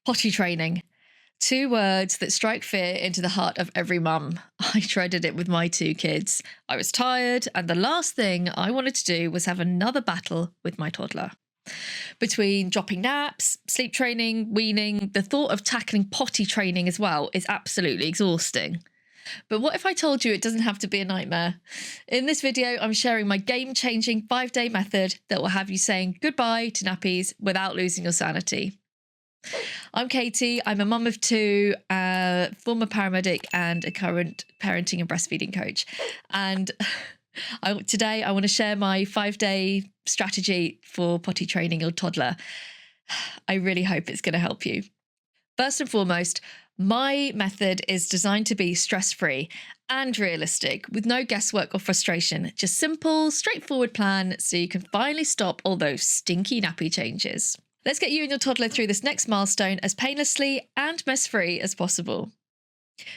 Potty training. Two words that strike fear into the heart of every mum. I dreaded it with my two kids. I was tired, and the last thing I wanted to do was have another battle with my toddler. Between dropping naps, sleep training, weaning, the thought of tackling potty training as well is absolutely exhausting. But what if I told you it doesn't have to be a nightmare? In this video, I'm sharing my game-changing 5-day method that will have you saying goodbye to nappies without losing your sanity. I'm Katie. I'm a mum of two, former paramedic and a current parenting and breastfeeding coach. And today I want to share my 5-day strategy for potty training your toddler. I really hope it's going to help you. First and foremost, my method is designed to be stress-free and realistic with no guesswork or frustration. Just simple, straightforward plan so you can finally stop all those stinky nappy changes. Let's get you and your toddler through this next milestone as painlessly and mess-free as possible.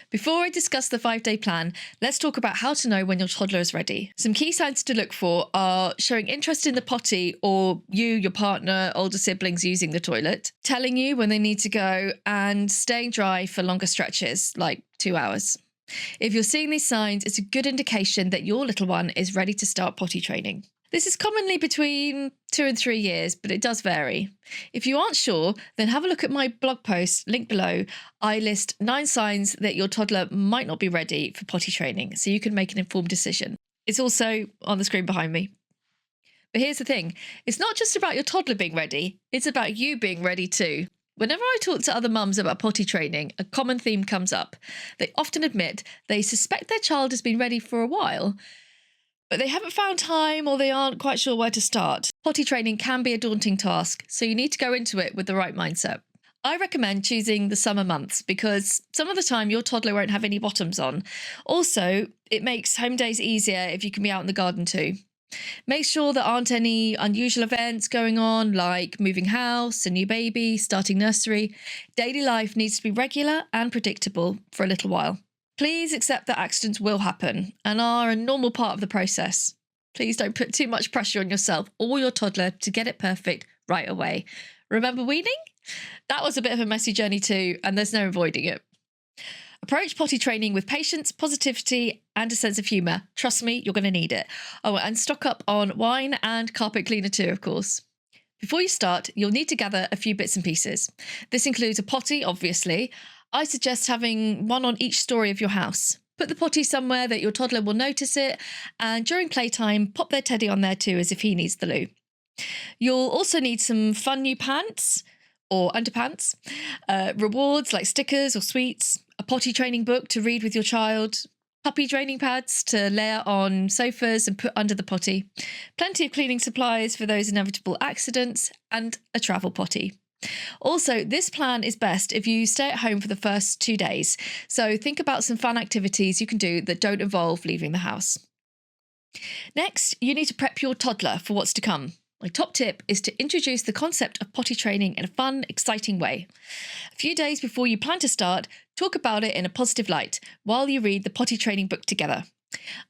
Before I discuss the 5-day plan, let's talk about how to know when your toddler is ready. Some key signs to look for are showing interest in the potty or you, your partner, older siblings using the toilet, telling you when they need to go, and staying dry for longer stretches, like 2 hours. If you're seeing these signs, it's a good indication that your little one is ready to start potty training. This is commonly between 2 and 3 years, but it does vary. If you aren't sure, then have a look at my blog post linked below. I list 9 signs that your toddler might not be ready for potty training, so you can make an informed decision. It's also on the screen behind me. But here's the thing, it's not just about your toddler being ready, it's about you being ready too. Whenever I talk to other mums about potty training, a common theme comes up. They often admit they suspect their child has been ready for a while, but they haven't found time or they aren't quite sure where to start. Potty training can be a daunting task, so you need to go into it with the right mindset. I recommend choosing the summer months because some of the time your toddler won't have any bottoms on. Also, it makes home days easier if you can be out in the garden too. Make sure there aren't any unusual events going on like moving house, a new baby, starting nursery. Daily life needs to be regular and predictable for a little while. Please accept that accidents will happen and are a normal part of the process. Please don't put too much pressure on yourself or your toddler to get it perfect right away. Remember weaning? That was a bit of a messy journey too, and there's no avoiding it. Approach potty training with patience, positivity, and a sense of humour. Trust me, you're going to need it. Oh, and stock up on wine and carpet cleaner too, of course. Before you start, you'll need to gather a few bits and pieces. This includes a potty, obviously. I suggest having one on each story of your house. Put the potty somewhere that your toddler will notice it, and during playtime, pop their teddy on there too as if he needs the loo. You'll also need some fun new pants or underpants, rewards like stickers or sweets, a potty training book to read with your child, puppy draining pads to layer on sofas and put under the potty, plenty of cleaning supplies for those inevitable accidents, and a travel potty. Also, this plan is best if you stay at home for the first 2 days, so think about some fun activities you can do that don't involve leaving the house. Next, you need to prep your toddler for what's to come. My top tip is to introduce the concept of potty training in a fun, exciting way. A few days before you plan to start, talk about it in a positive light while you read the potty training book together.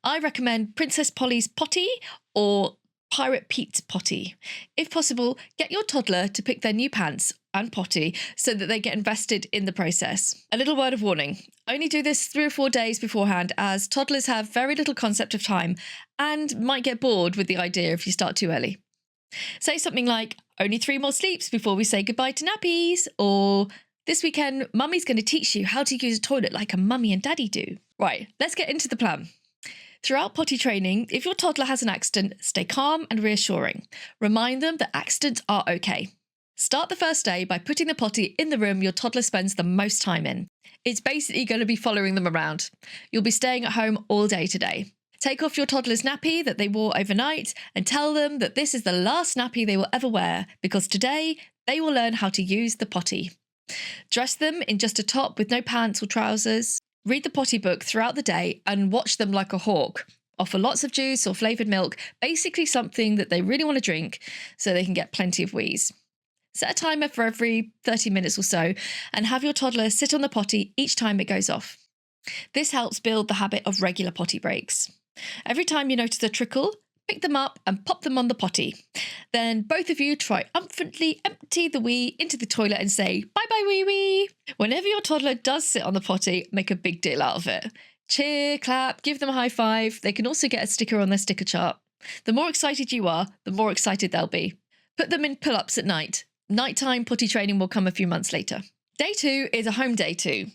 I recommend Princess Polly's Potty or Pirate Pete's Potty. If possible, get your toddler to pick their new pants and potty so that they get invested in the process. A little word of warning, only do this 3 or 4 days beforehand as toddlers have very little concept of time and might get bored with the idea if you start too early. Say something like, only 3 more sleeps before we say goodbye to nappies, or this weekend, mummy's going to teach you how to use a toilet like a mummy and daddy do. Right, let's get into the plan. Throughout potty training, if your toddler has an accident, stay calm and reassuring. Remind them that accidents are okay. Start the first day by putting the potty in the room your toddler spends the most time in. It's basically going to be following them around. You'll be staying at home all day today. Take off your toddler's nappy that they wore overnight and tell them that this is the last nappy they will ever wear because today they will learn how to use the potty. Dress them in just a top with no pants or trousers. Read the potty book throughout the day and watch them like a hawk. Offer lots of juice or flavoured milk, basically something that they really want to drink so they can get plenty of wheeze. Set a timer for every 30 minutes or so and have your toddler sit on the potty each time it goes off. This helps build the habit of regular potty breaks. Every time you notice a trickle, pick them up and pop them on the potty. Then both of you triumphantly empty the wee into the toilet and say bye-bye Bye-bye, wee-wee. Whenever your toddler does sit on the potty, make a big deal out of it. Cheer, clap, give them a high five. They can also get a sticker on their sticker chart. The more excited you are, the more excited they'll be. Put them in pull-ups at night. Nighttime potty training will come a few months later. Day 2 is a home day 2.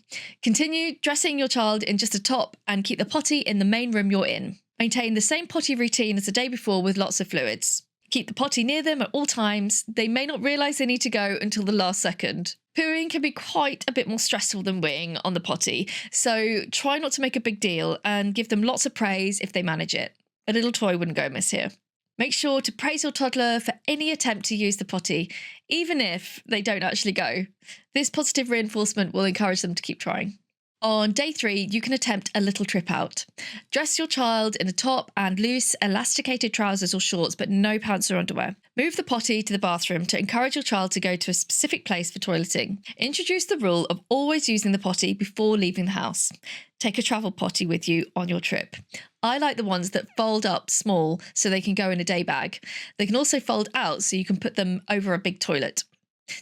Continue dressing your child in just a top and keep the potty in the main room you're in. Maintain the same potty routine as the day before with lots of fluids. Keep the potty near them at all times. They may not realise they need to go until the last second. Pooing can be quite a bit more stressful than weeing on the potty, so try not to make a big deal and give them lots of praise if they manage it. A little toy wouldn't go amiss here. Make sure to praise your toddler for any attempt to use the potty, even if they don't actually go. This positive reinforcement will encourage them to keep trying. On day 3, you can attempt a little trip out. Dress your child in a top and loose, elasticated trousers or shorts, but no pants or underwear. Move the potty to the bathroom to encourage your child to go to a specific place for toileting. Introduce the rule of always using the potty before leaving the house. Take a travel potty with you on your trip. I like the ones that fold up small so they can go in a day bag. They can also fold out so you can put them over a big toilet.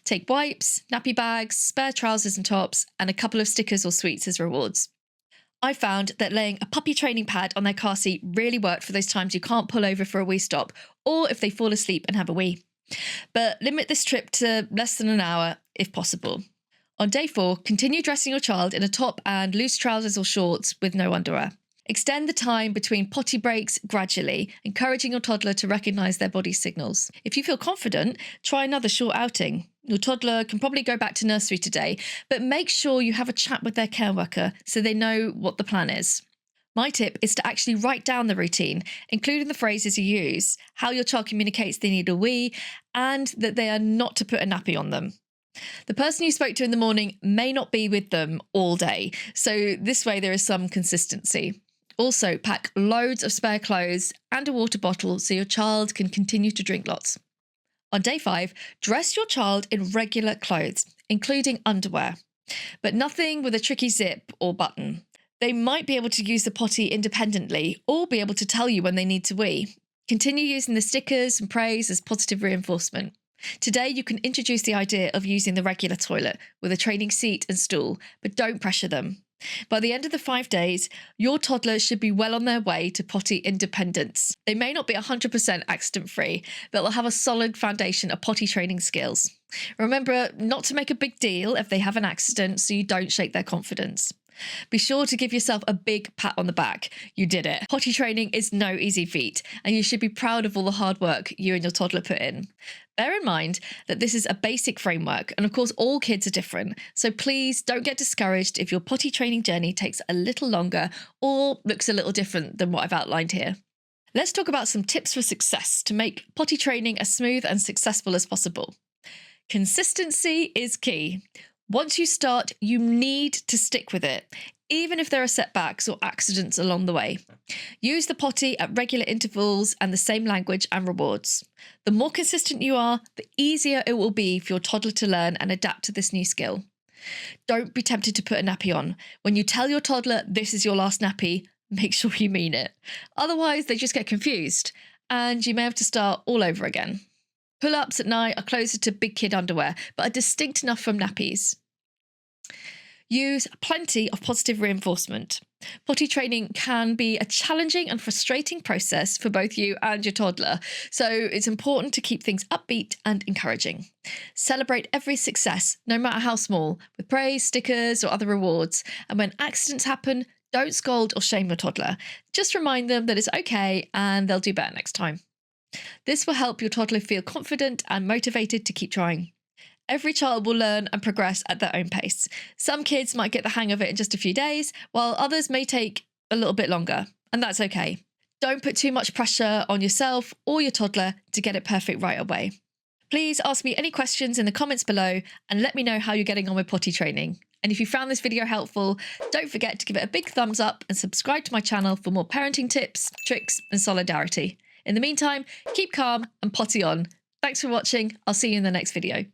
Take wipes, nappy bags, spare trousers and tops, and a couple of stickers or sweets as rewards. I found that laying a puppy training pad on their car seat really worked for those times you can't pull over for a wee stop, or if they fall asleep and have a wee. But limit this trip to less than an hour if possible. On day 4, continue dressing your child in a top and loose trousers or shorts with no underwear. Extend the time between potty breaks gradually, encouraging your toddler to recognise their body signals. If you feel confident, try another short outing. Your toddler can probably go back to nursery today, but make sure you have a chat with their care worker so they know what the plan is. My tip is to actually write down the routine, including the phrases you use, how your child communicates they need a wee, and that they are not to put a nappy on them. The person you spoke to in the morning may not be with them all day, so this way there is some consistency. Also, pack loads of spare clothes and a water bottle so your child can continue to drink lots. On day 5, dress your child in regular clothes, including underwear, but nothing with a tricky zip or button. They might be able to use the potty independently or be able to tell you when they need to wee. Continue using the stickers and praise as positive reinforcement. Today, you can introduce the idea of using the regular toilet with a training seat and stool, but don't pressure them. By the end of the 5 days, your toddler should be well on their way to potty independence. They may not be 100% accident-free, but they'll have a solid foundation of potty training skills. Remember not to make a big deal if they have an accident so you don't shake their confidence. Be sure to give yourself a big pat on the back. You did it. Potty training is no easy feat, and you should be proud of all the hard work you and your toddler put in. Bear in mind that this is a basic framework, and of course all kids are different, so please don't get discouraged if your potty training journey takes a little longer or looks a little different than what I've outlined here. Let's talk about some tips for success to make potty training as smooth and successful as possible. Consistency is key. Once you start, you need to stick with it, even if there are setbacks or accidents along the way. Use the potty at regular intervals and the same language and rewards. The more consistent you are, the easier it will be for your toddler to learn and adapt to this new skill. Don't be tempted to put a nappy on. When you tell your toddler this is your last nappy, make sure you mean it. Otherwise, they just get confused and you may have to start all over again. Pull-ups at night are closer to big kid underwear, but are distinct enough from nappies. Use plenty of positive reinforcement. Potty training can be a challenging and frustrating process for both you and your toddler, so it's important to keep things upbeat and encouraging. Celebrate every success, no matter how small, with praise, stickers, or other rewards. And when accidents happen, don't scold or shame your toddler. Just remind them that it's okay and they'll do better next time. This will help your toddler feel confident and motivated to keep trying. Every child will learn and progress at their own pace. Some kids might get the hang of it in just a few days, while others may take a little bit longer, and that's okay. Don't put too much pressure on yourself or your toddler to get it perfect right away. Please ask me any questions in the comments below and let me know how you're getting on with potty training. And if you found this video helpful, don't forget to give it a big thumbs up and subscribe to my channel for more parenting tips, tricks, and solidarity. In the meantime, keep calm and potty on. Thanks for watching. I'll see you in the next video.